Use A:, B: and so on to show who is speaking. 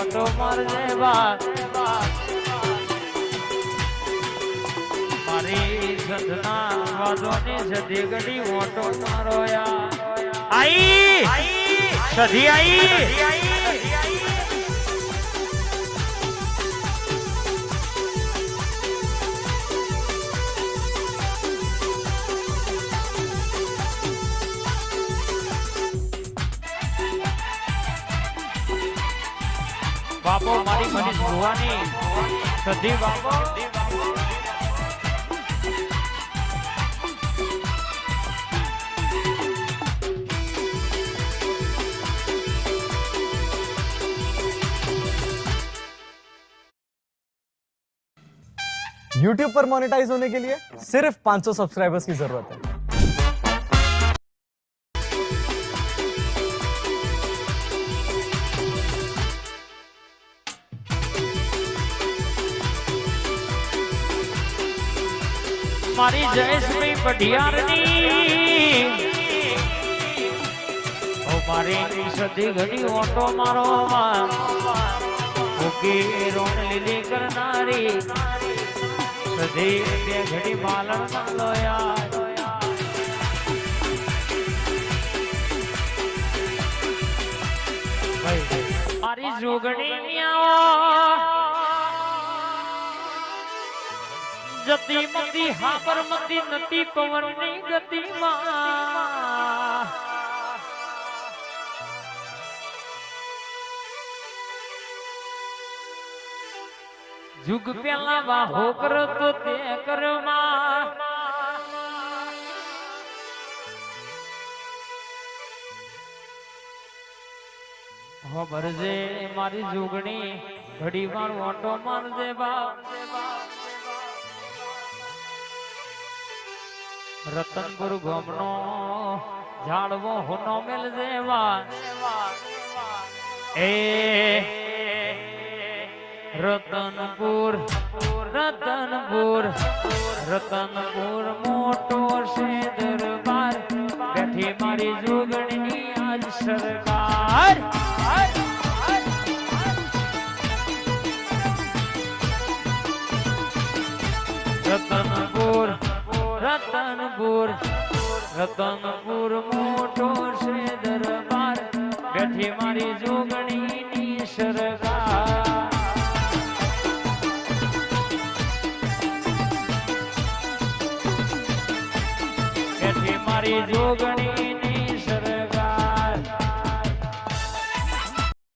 A: Auto મારજે બા મારી સંધના વાદોની સધી ઘડી ઓટો મારો આઈ સધી આઈ બાપો મારી મનીષ ભુવાની સધી બાપો
B: YouTube पर मोनेटाइज होने के लिए सिर्फ 500 सब्सक्राइबर्स की जरूरत है।
A: મારી જયેશભાઈ પઢિયારની ઓ મારી સધી ઘડી ઓટો મારો ભૂકી રોણ લીલી કરનારી સધી બે ઘડી માલણ માલોયા મારી જોગણી જતી મતી હાબર મતી નતી પવનની ગતિમાં જુગ પેલા વાહો કરતો તે કરમાં ખબર છે મારી જુગણી ઘડી વાર ઓટો મારજે બાપ રતનપુર ગોમનો ઝાડવો હોનો મેલ જેવા એ રતનપુર રતનપુર રતનપુર મોટો છે દરબાર બેઠી મારી જોગણીની આજ સરકાર રતનપુર રતનપુર રતનપુર મોટો છે દરબાર બેઠી મારી જોગણીની સરકાર બેઠી મારી જોગણી